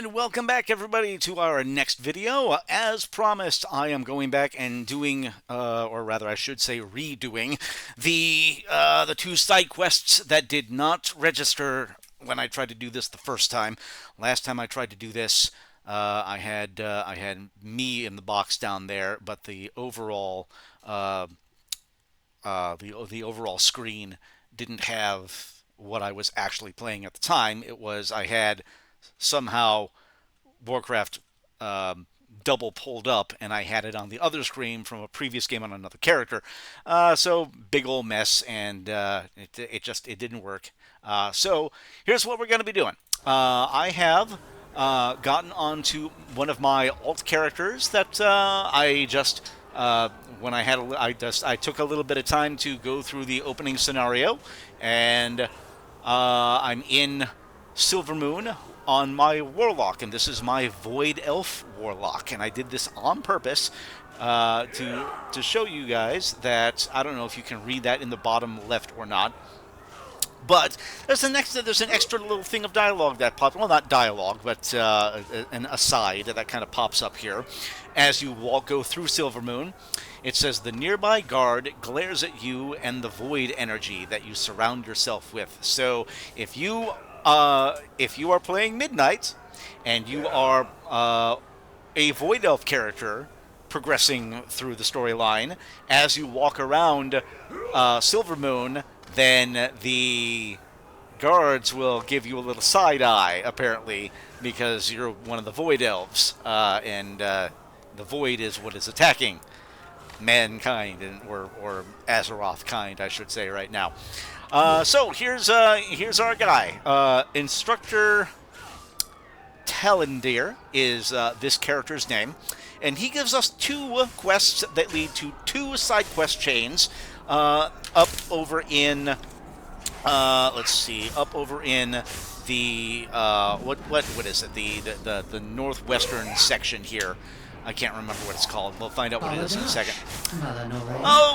And welcome back, everybody, to our next video. As promised, I am going back and doing, or rather, I should say, redoing the two side quests that did not register when I tried to do this the first time. Last time I tried to do this, I had me in the box down there, but the overall the overall screen didn't have what I was actually playing at the time. It was I had somehow Warcraft double pulled up, and I had it on the other screen from a previous game on another character. So big old mess, and it didn't work. So here's what we're going to be doing. I have gotten onto one of my alt characters that I just when I took a little bit of time to go through the opening scenario, and I'm in Silvermoon on my Warlock, and this is my Void Elf Warlock, and I did this on purpose to show you guys that I don't know if you can read that in the bottom left or not. But there's an extra little thing of dialogue that pops. Well, not dialogue, but an aside that kind of pops up here as you go through Silvermoon. It says the nearby guard glares at you and the void energy that you surround yourself with. So if you are playing Midnight and you are a void elf character progressing through the storyline, as you walk around Silvermoon, then the guards will give you a little side eye, apparently, because you're one of the Void Elves, and the Void is what is attacking mankind, or Azeroth kind, I should say, right now. So here's our guy, Instructor Talendir is this character's name, and he gives us two quests that lead to two side quest chains. Up over in, let's see, up over in the what is it? The northwestern section here. I can't remember what it's called. We'll find out what it is in a second.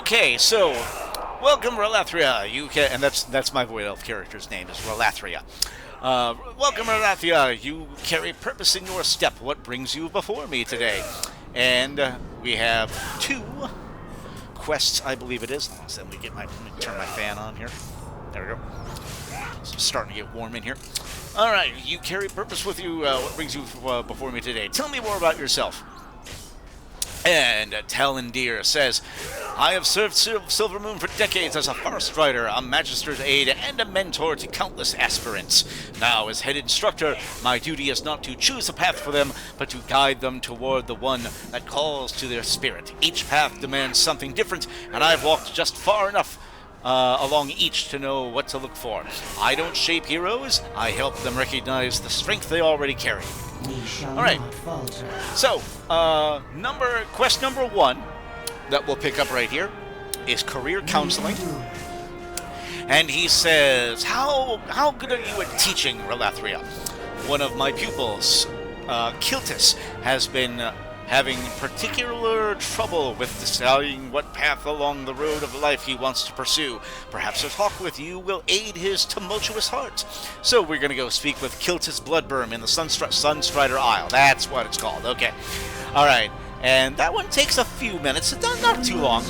Okay, so welcome, Relathria. And that's my Void Elf character's name is Relathria. Welcome, Relathria. You carry purpose in your step. What brings you before me today? And we have two quests, I believe it is. So let me turn my fan on here. There we go. It's starting to get warm in here. All right, you carry purpose with you. What brings you before me today? Tell me more about yourself. And Talendir says, I have served Silvermoon for decades as a forest rider, a magister's aide, and a mentor to countless aspirants. Now, as head instructor, my duty is not to choose a path for them, but to guide them toward the one that calls to their spirit. Each path demands something different, and I've walked just far enough along each to know what to look for. I don't shape heroes, I help them recognize the strength they already carry. Alright, so quest number one that we'll pick up right here is career counseling. And he says, how good are you at teaching, Relathria? One of my pupils, Kiltis, has been having particular trouble with deciding what path along the road of life he wants to pursue. Perhaps a talk with you will aid his tumultuous heart. So we're going to go speak with Kiltis Bloodburn in the Sunstrider Isle. That's what it's called. Okay. All right. And that one takes a few minutes. It's not too long.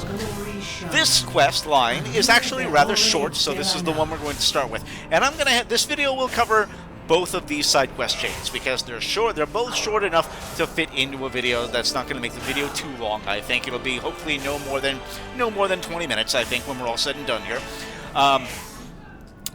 This quest line is actually rather short, so this is the one we're going to start with. And this video will cover both of these side quest chains because they're short. They're both short enough to fit into a video that's not going to make the video too long. I think it'll be hopefully no more than 20 minutes. I think when we're all said and done here.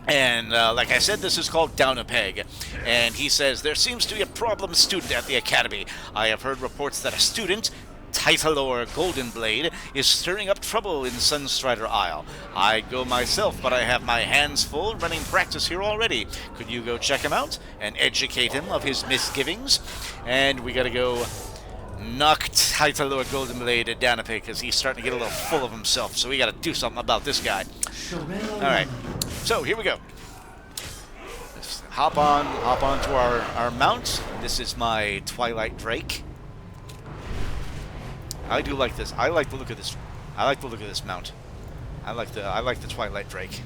Like I said, this is called Down a Peg. And he says, there seems to be a problem student at the academy. I have heard reports that a student, Titalor Goldenblade, is stirring up trouble in Sunstrider Isle. I'd go myself, but I have my hands full running practice here already. Could you go check him out and educate him of his misgivings? And we gotta go knock Titalor Goldenblade down a peg because he's starting to get a little full of himself, so we gotta do something about this guy. Alright, so here we go. Let's hop on to our mount. This is my Twilight Drake. I do like this. I like the look of this. I like the look of this mount. I like the Twilight Drake.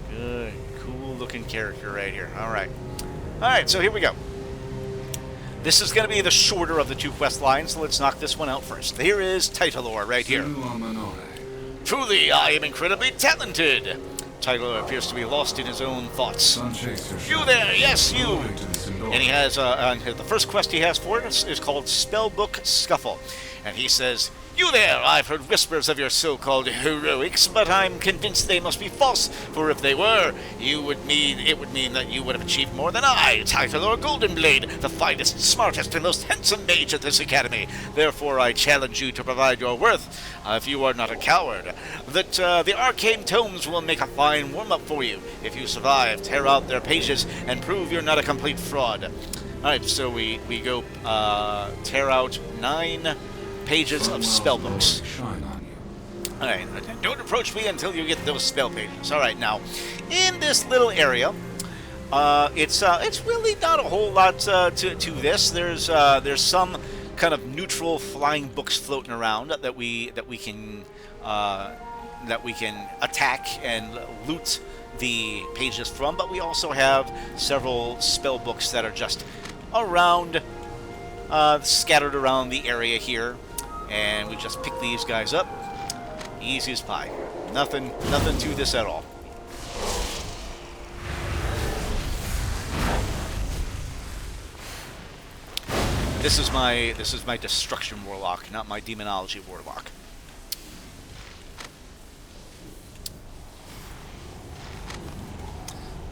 Good, cool looking character right here. All right, so here we go. This is going to be the shorter of the two quest lines, so let's knock this one out first. Here is Titalor right here. Truly, I am incredibly talented. Titalor appears to be lost in his own thoughts. You there, yes, you. And he has, the first quest he has for it is called Spellbook Scuffle. And he says, "You there, I've heard whispers of your so-called heroics, but I'm convinced they must be false, for if they were, it would mean that you would have achieved more than I, Titalor Goldenblade, the finest, smartest, and most handsome mage at this academy. Therefore, I challenge you to provide your worth, if you are not a coward. That the arcane tomes will make a fine warm-up for you. If you survive, tear out their pages and prove you're not a complete fraud." Alright, so we go tear out 9 pages of spell books. Alright, don't approach me until you get those spell pages. Alright, now, in this little area, it's really not a whole lot to this. There's some kind of neutral flying books floating around that we can attack and loot the pages from, but we also have several spell books that are just around, scattered around the area here. And we just pick these guys up. Easy as pie. Nothing to this at all. This is my destruction warlock, not my demonology warlock.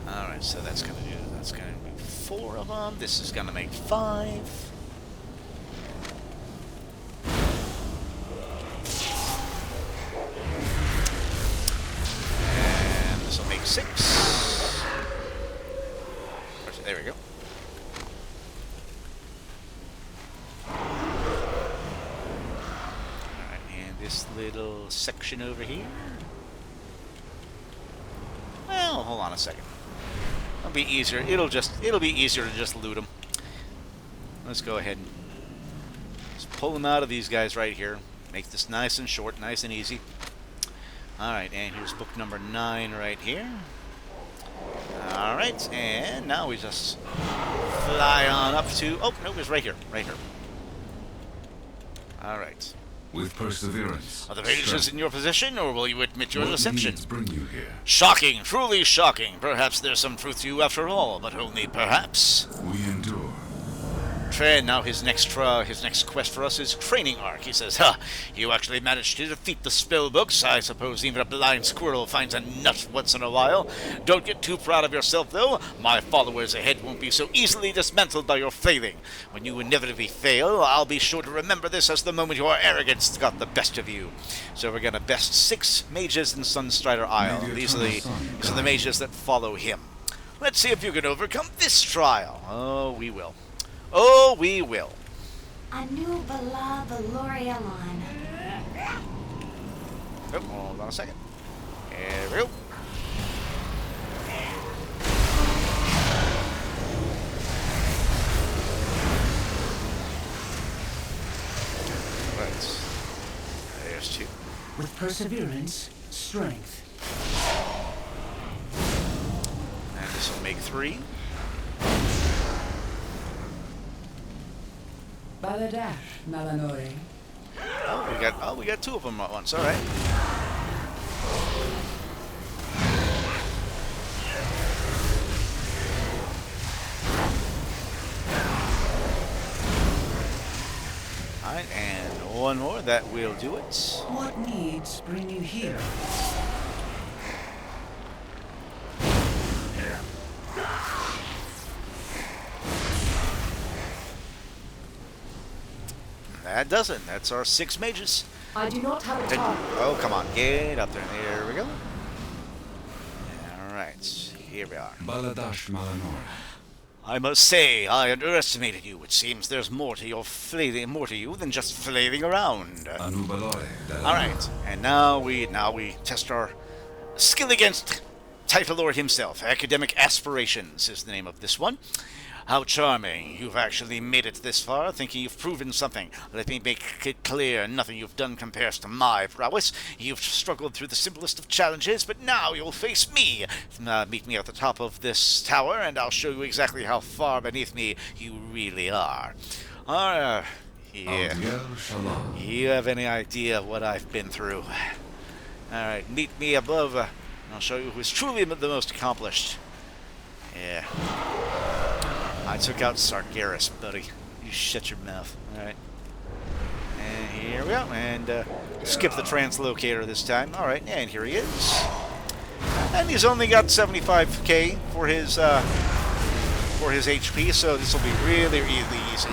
Alright, so that's gonna be 4 of them. This is gonna make 5. This will make 6. There we go. Alright, and this little section over here. Well, hold on a second. It'll be easier. It'll be easier to just loot them. Let's go ahead and just pull them out of these guys right here. Make this nice and short, nice and easy. Alright, and here's book number 9 right here. Alright, and now we just fly on up to... Oh, no, it's right here. Right here. Alright. With perseverance. Are the pages in your possession, or will you admit your deception? Bring you here? Shocking, truly shocking. Perhaps there's some truth to you after all, but only perhaps. We endure. Now his next quest for us is Training Arc. He says, "Ha! You actually managed to defeat the spell books. I suppose even a blind squirrel finds a nut once in a while. Don't get too proud of yourself, though. My followers ahead won't be so easily dismantled by your flailing. When you inevitably fail, I'll be sure to remember this as the moment your arrogance got the best of you." So we're gonna best 6 mages in Sunstrider Isle. These are the mages that follow him. Let's see if you can overcome this trial. Oh, we will. Oh, we will. Anu Bala Valorialan. Oh, hold on a second. There we go. Right. There's 2. With perseverance, strength. And this will make 3. Baladash, Malanore. Oh, we got 2 of them at once. All right. All right, and 1 more. That will do it. What needs bring you here? That doesn't. That's our 6 mages. I do not have a target. Oh, come on. Get up there. There we go. Alright. Here we are. Baladash Malanor. I must say, I underestimated you. It seems there's more to you than just flailing around. Anubalore. Alright. And now we test our skill against Title Lord himself. Academic Aspirations is the name of this one. How charming. You've actually made it this far, thinking you've proven something. Let me make it clear, nothing you've done compares to my prowess. You've struggled through the simplest of challenges, but now you'll face me. Meet me at the top of this tower, and I'll show you exactly how far beneath me you really are. Yeah. Aldiel Shalom. You have any idea what I've been through? Alright, meet me above, and I'll show you who's truly the most accomplished. Yeah. I took out Sargeras, buddy. You shut your mouth. Alright. And here we go. And skip the translocator this time. Alright, and here he is. And he's only got 75k for his HP, so this will be really, really easy.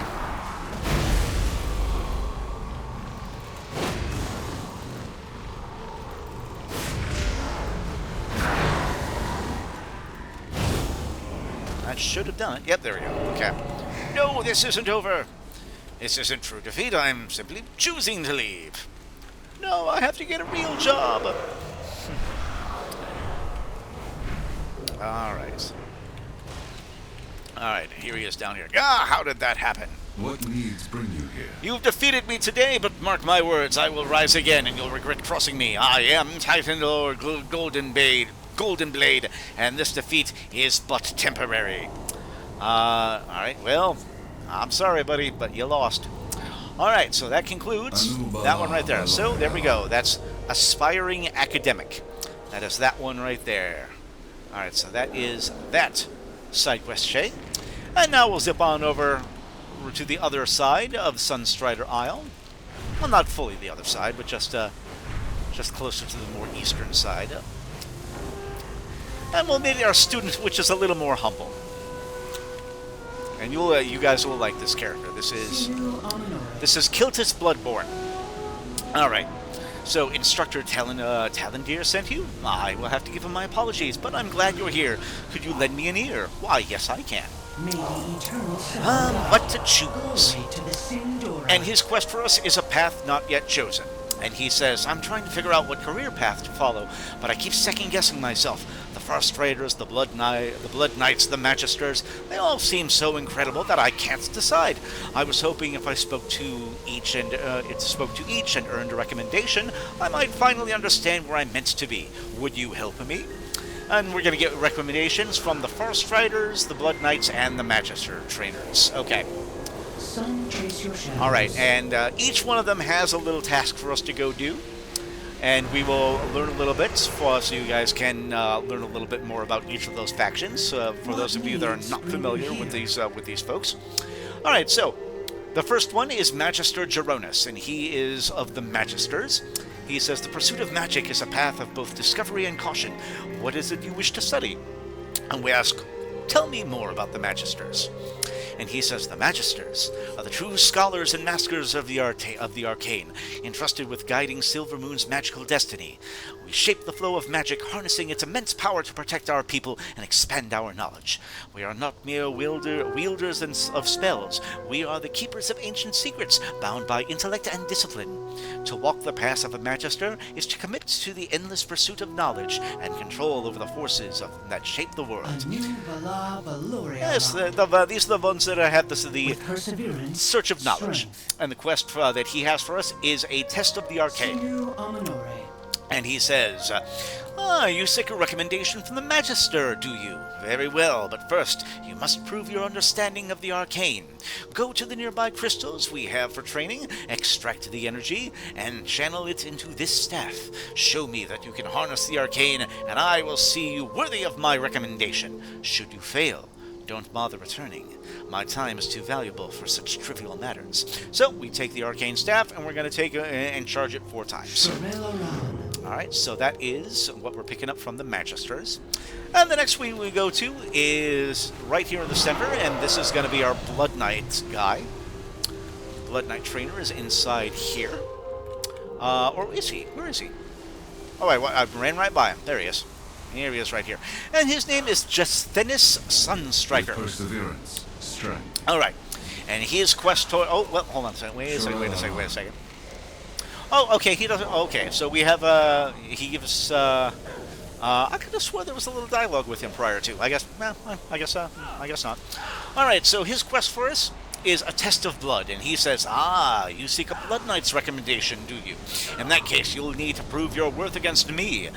That should have done it. Yep, there we go. Okay. No, this isn't over. This isn't true defeat. I'm simply choosing to leave. No, I have to get a real job. Alright. Alright, here he is down here. Ah, how did that happen? What needs bring you here? You've defeated me today, but mark my words, I will rise again, and you'll regret crossing me. I am Titan Lord Golden Blade, and this defeat is but temporary. Alright, well, I'm sorry, buddy, but you lost. Alright, so that concludes that one right there. So, there we go. That's Aspiring Academic. That is that one right there. Alright, so that is that side quest chain. And now we'll zip on over to the other side of Sunstrider Isle. Well, not fully the other side, but just closer to the more eastern side. And we'll meet our student, which is a little more humble. And you guys will like this character. This is Kiltis Bloodborne. All right. So Instructor Talandir sent you. I will have to give him my apologies, but I'm glad you're here. Could you lend me an ear? Why, yes, I can. What to choose? And his quest for us is a path not yet chosen. And he says, I'm trying to figure out what career path to follow, but I keep second-guessing myself. The Frost Raiders, the Blood Knights, the Magisters, they all seem so incredible that I can't decide. I was hoping if I spoke to each and earned a recommendation, I might finally understand where I'm meant to be. Would you help me? And we're going to get recommendations from the Frost Riders, the Blood Knights, and the Magister trainers. Okay. Alright, and each one of them has a little task for us to go do. And we will learn a little bit so you guys can learn a little bit more about each of those factions. For those of you that are not familiar with these folks. Alright, so the first one is Magister Geronis, and he is of the Magisters. He says, the pursuit of magic is a path of both discovery and caution. What is it you wish to study? And we ask, tell me more about the Magisters. And he says, the Magisters are the true scholars and masters of the arcane, entrusted with guiding Silvermoon's magical destiny. We shape the flow of magic, harnessing its immense power to protect our people and expand our knowledge. We are not mere wielders of spells. We are the keepers of ancient secrets, bound by intellect and discipline. To walk the path of a Magister is to commit to the endless pursuit of knowledge and control over the forces that shape the world. Yes, these are the ones that have the search of knowledge. And the quest that he has for us is a test of the arcane. And he says, you seek a recommendation from the Magister, do you? Very well, but first, you must prove your understanding of the arcane. Go to the nearby crystals we have for training, extract the energy, and channel it into this staff. Show me that you can harness the arcane, and I will see you worthy of my recommendation. Should you fail, don't bother returning. My time is too valuable for such trivial matters. So, we take the arcane staff, and we're going to take and charge it 4 times. Alright, so that is what we're picking up from the Magisters. And the next one we go to is right here in the center, and this is going to be our Blood Knight guy. Blood Knight trainer is inside here. Or is he? Where is he? Oh, I ran right by him. There he is. Here he is right here. And his name is Justinus Sunstrider. Perseverance, strength. Alright. And his quest... Oh, well, hold on a second. Wait a second. Oh, okay, he doesn't... Okay, so we have, he gives, I could have swore there was a little dialogue with him prior to. I guess, I guess not. All right, so his quest for us is a test of blood, and he says, you seek a Blood Knight's recommendation, do you? In that case, you'll need to prove your worth against me.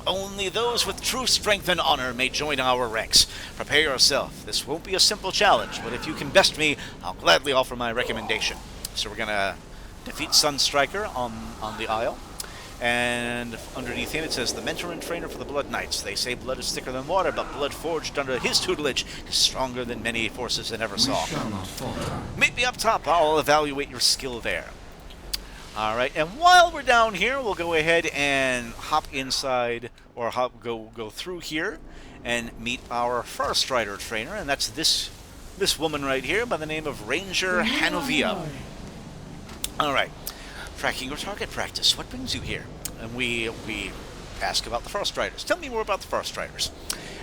Only those with true strength and honor may join our ranks. Prepare yourself. This won't be a simple challenge, but if you can best me, I'll gladly offer my recommendation. So we're going to defeat Sunstrider on the Isle. And underneath him it says, the mentor and trainer for the Blood Knights. They say blood is thicker than water, but blood forged under his tutelage is stronger than many forces that ever saw. We shall not falter. Meet me up top. I'll evaluate your skill there. All right, and while we're down here, we'll go ahead and hop inside, or go through here, and meet our Sunstrider trainer, and that's this woman right here by the name of Ranger Hanovia. All right, tracking your target practice. What brings you here? And we ask about the Sunstriders. Tell me more about the Sunstriders.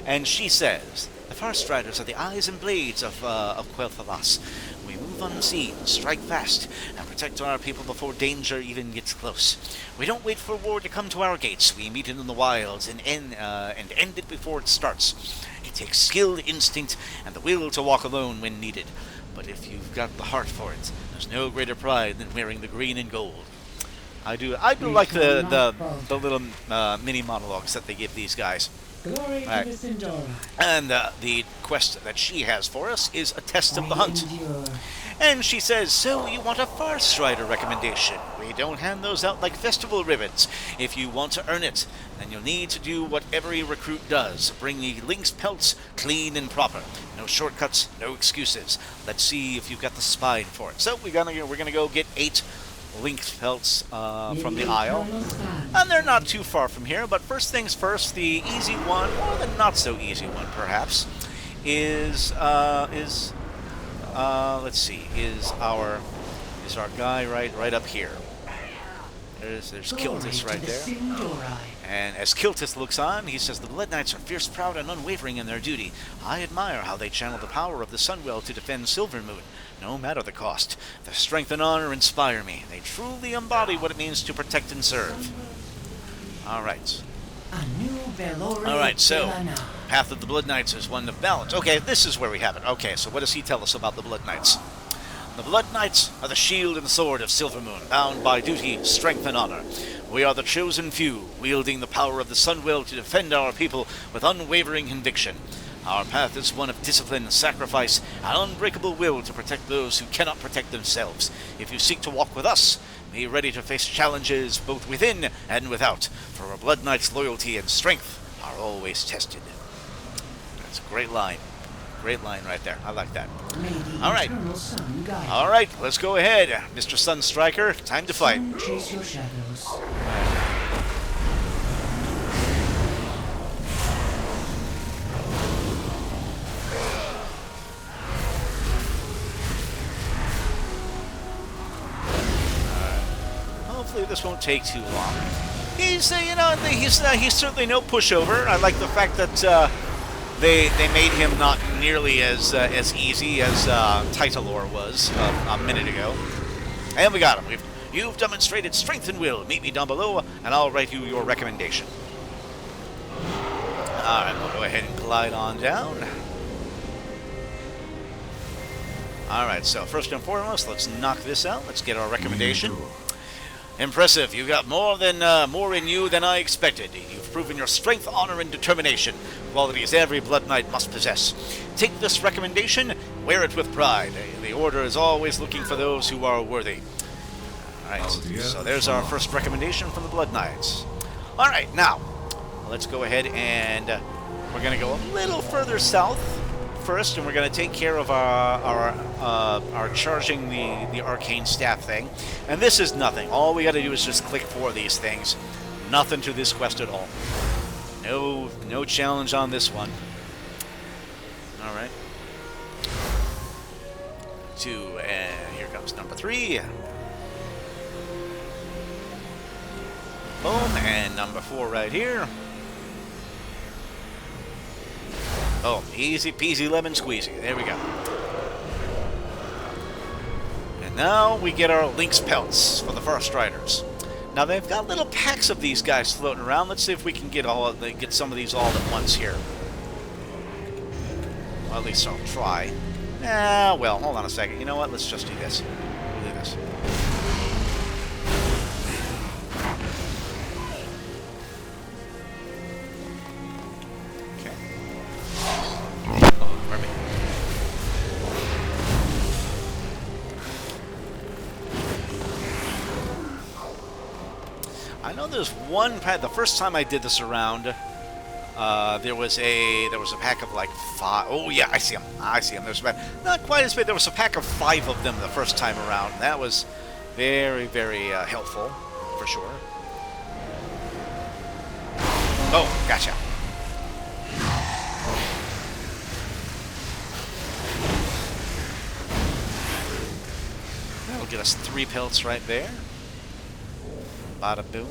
And she says, the Sunstriders are the eyes and blades of Quel'Thalas. We move unseen, strike fast, and protect our people before danger even gets close. We don't wait for war to come to our gates. We meet it in the wilds and end it before it starts. It takes skill, instinct, and the will to walk alone when needed. But if you've got the heart for it, there's no greater pride than wearing the green and gold. I do like the little mini monologues that they give these guys. Glory Right. to the Sindora. And the quest that she has for us is a test of the I hunt. endure. And she says, so you want a Sunstrider recommendation. We don't hand those out like festival ribbons. If you want to earn it, then you'll need to do what every recruit does. Bring the lynx pelts clean and proper. No shortcuts, no excuses. Let's see if you've got the spine for it. So we're gonna go get 8 lynx pelts from the Isle. And they're not too far from here, but first things first, the easy one, or the not so easy one perhaps, is let's see, is our guy right up here. There's Kiltis right there. And as Kiltis looks on, he says, the Blood Knights are fierce, proud, and unwavering in their duty. I admire how they channel the power of the Sunwell to defend Silvermoon, no matter the cost. Their strength and honor inspire me. They truly embody what it means to protect and serve. All right. All right, so Path of the Blood Knights is one of balance. Okay, this is where we have it. Okay, so what does he tell us about the Blood Knights? The Blood Knights are the shield and sword of Silvermoon, bound by duty, strength, and honor. We are the chosen few, wielding the power of the Sunwell to defend our people with unwavering conviction. Our path is one of discipline, sacrifice, and unbreakable will to protect those who cannot protect themselves. If you seek to walk with us, be ready to face challenges both within and without, for a Blood Knight's loyalty and strength are always tested. That's a great line. Great line right there. I like that. All right. All right, let's go ahead. Mr. Sunstrider, time to fight. Chase your shadows. Hopefully this won't take too long. He's certainly no pushover. I like the fact that they made him not nearly as easy as Titalor was a minute ago. And we got him. You've demonstrated strength and will. Meet me down below, and I'll write you your recommendation. All right, we'll go ahead and glide on down. All right, so first and foremost, let's knock this out. Let's get our recommendation. Impressive. You got more in you than I expected. You've proven your strength, honor, and determination, qualities every Blood Knight must possess. Take this recommendation, wear it with pride. The Order is always looking for those who are worthy. All right, so there's our first recommendation from the Blood Knights. All right, now, let's go ahead and we're going to go a little further south first, and we're going to take care of our charging the arcane staff thing. And this is nothing. All we got to do is just click 4 of these things. Nothing to this quest at all. No challenge on this one. All right. 2, and here comes number 3. Boom, and number 4 right here. Oh, easy peasy lemon squeezy. There we go. And now we get our lynx pelts for the Sunstriders. Now they've got little packs of these guys floating around. Let's see if we can get some of these all at once here. Well, at least I'll try. Well, hold on a second. You know what? Let's just do this. We'll do this. Okay. Oh, pardon me. I know there's one pack. The first time I did this around, there was a pack of like 5. Oh yeah, I see them. I see them. There's about not quite as big. There was a pack of 5 of them the first time around. That was very, very helpful for sure. Oh, gotcha. That'll get us 3 pelts right there. Bada boom.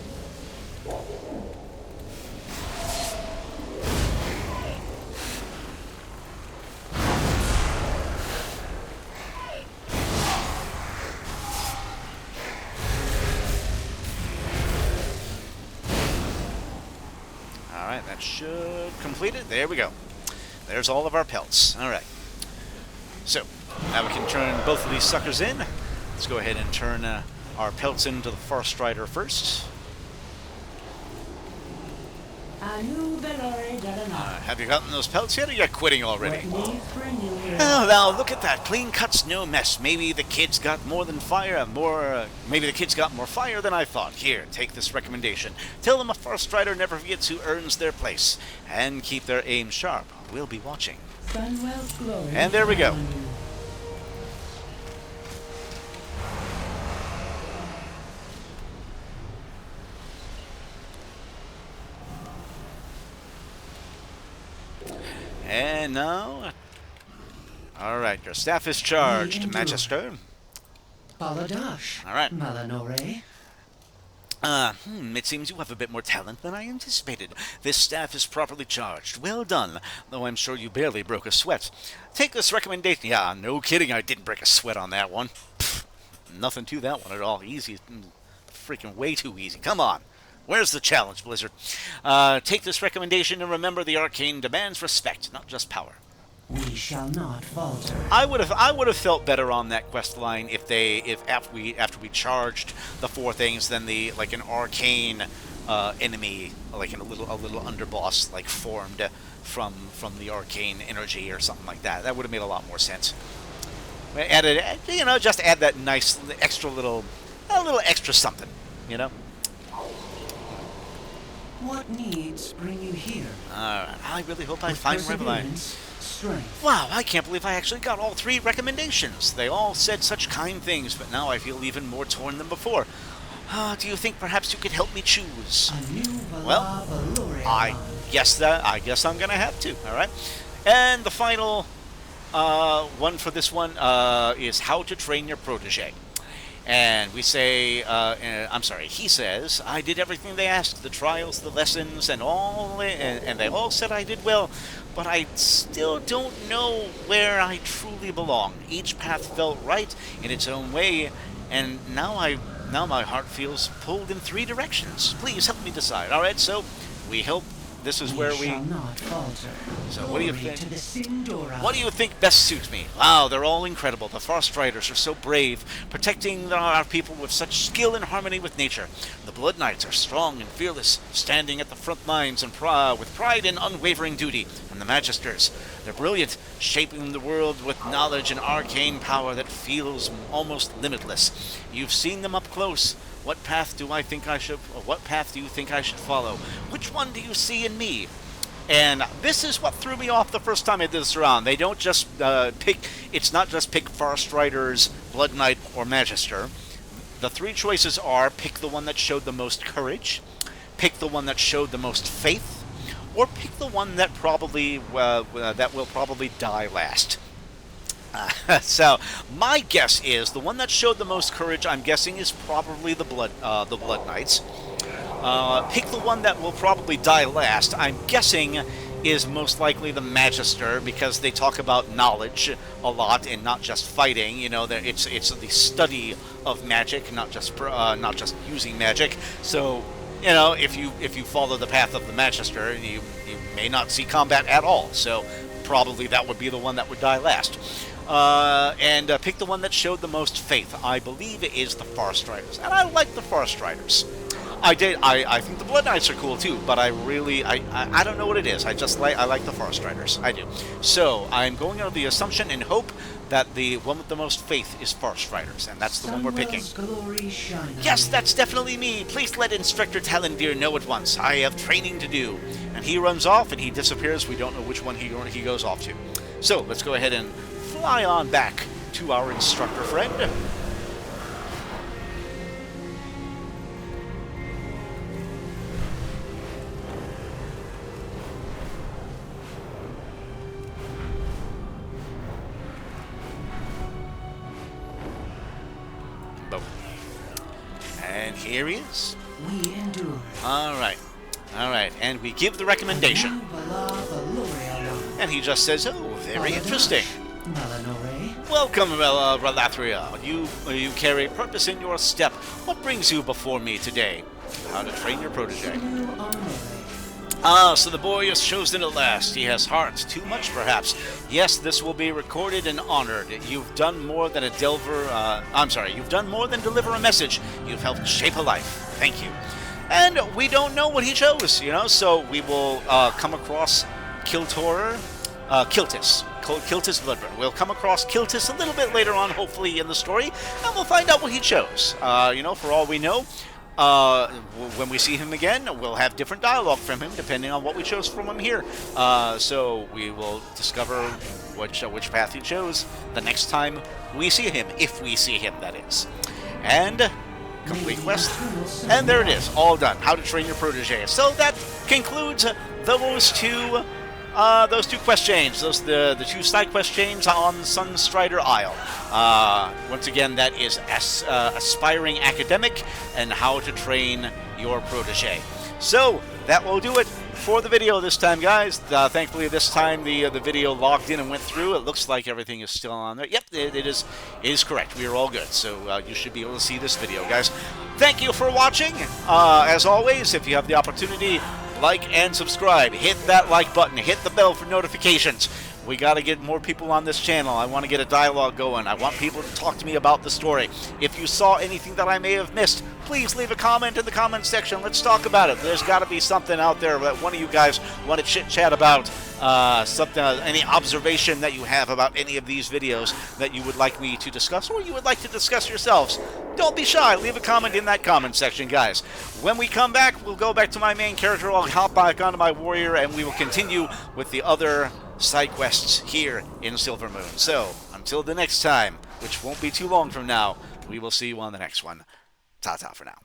Alright, that should complete it. There we go. There's all of our pelts. Alright. So, now we can turn both of these suckers in. Let's go ahead and turn our pelts into the Sunstrider first. Have you gotten those pelts yet, or you're quitting already? Oh, now look at that. Clean cuts, no mess. Maybe the kids got more than fire, maybe the kids got more fire than I thought. Here, take this recommendation. Tell them a Sunstrider never forgets who earns their place, and keep their aim sharp. We'll be watching. And there we go. And now, all right, your staff is charged, Magister. Baladash. All right. Malanore. It seems you have a bit more talent than I anticipated. This staff is properly charged. Well done, though I'm sure you barely broke a sweat. Take this recommendation. Yeah, no kidding, I didn't break a sweat on that one. Pfft, nothing to that one at all. Easy. Freaking way too easy. Come on. Where's the challenge, Blizzard? Take this recommendation and remember the arcane demands respect, not just power. We shall not falter. I would have felt better on that quest line if after we charged the 4 things, then like an arcane enemy, like a little underboss, like formed from the arcane energy or something like that. That would have made a lot more sense. Added, just add that nice extra little extra something, What needs bring you here? I really hope I find Reveline. Strength. Wow, I can't believe I actually got all 3 recommendations. They all said such kind things, but now I feel even more torn than before. Do you think perhaps you could help me choose? A new Well, I guess I'm gonna have to. All right, and the final one for this one is how to train your protege. And we say, he says, I did everything they asked, the trials, the lessons, and they all said I did well, but I still don't know where I truly belong. Each path felt right in its own way, and now my heart feels pulled in 3 directions. Please help me decide. All right, so we hope this is where we shall not falter. So what do you think? To the Sindora. What do you think best suits me? Wow, they're all incredible. The Sunstriders are so brave, protecting our people with such skill and harmony with nature. The Blood Knights are strong and fearless, standing at the front lines and with pride and unwavering duty. And the Magisters, they're brilliant, shaping the world with knowledge and arcane power that feels almost limitless. You've seen them up close. What path do you think I should follow? Which one do you see in me? And this is what threw me off the first time I did this around. They don't just it's not just pick Sunstriders, Blood Knight, or Magister. The 3 choices are pick the one that showed the most courage, pick the one that showed the most faith, or pick the one that will probably die last. So my guess is the one that showed the most courage, I'm guessing, is probably the Blood Knights. Pick the one that will probably die last. I'm guessing is most likely the Magister, because they talk about knowledge a lot and not just fighting. You know, it's the study of magic, not just using magic. So, you know, if you follow the path of the Magister, you may not see combat at all. So probably that would be the one that would die last. And pick the one that showed the most faith. I believe it is the Farstriders, and I like the Farstriders. I think the Blood Knights are cool too, but I don't know what it is. I like the Farstriders. I do. So I'm going under the assumption and hope that the one with the most faith is Farstriders, and that's the one we're picking. Yes, that's definitely me. Please let Instructor Talendir know at once. I have training to do. And he runs off and he disappears. We don't know which one he goes off to. So let's go ahead and fly on back to our instructor friend. Boom. And here he is. We endure. All right. And we give the recommendation. And he just says, "Oh, very interesting. Welcome, Relathria. You carry purpose in your step. What brings you before me today? How to train your protege." Ah, so the boy is chosen at last. He has heart, too much perhaps. Yes, this will be recorded and honored. You've done more than you've done more than deliver a message. You've helped shape a life. Thank you. And we don't know what he chose, you know, so we will come across Kiltis Bloodburn. We'll come across Kiltis a little bit later on, hopefully, in the story, and we'll find out what he chose. You know, for all we know, when we see him again, we'll have different dialogue from him, depending on what we chose from him here. So we will discover which path he chose the next time we see him, if we see him, that is. And complete quest, and there it is, all done. How to train your protege. So that concludes those two quest chains, the two side quest chains on Sunstrider Isle. Once again, that is Aspiring Academic and How to Train Your Protege. So that will do it for the video this time, guys. Thankfully, this time the video logged in and went through. It looks like everything is still on there. Yep, it is correct. We are all good. So you should be able to see this video, guys. Thank you for watching. As always, if you have the opportunity, like and subscribe. Hit that like button. Hit the bell for notifications. We got to get more people on this channel. I want to get a dialogue going. I want people to talk to me about the story. If you saw anything that I may have missed, please leave a comment in the comment section. Let's talk about it. There's got to be something out there that one of you guys want to chit-chat about. Any observation that you have about any of these videos that you would like me to discuss, or you would like to discuss yourselves. Don't be shy. Leave a comment in that comment section, guys. When we come back, we'll go back to my main character. I'll hop back onto my warrior, and we will continue with the other side quests here in Silvermoon. So, until the next time, which won't be too long from now, we will see you on the next one. Ta-ta for now.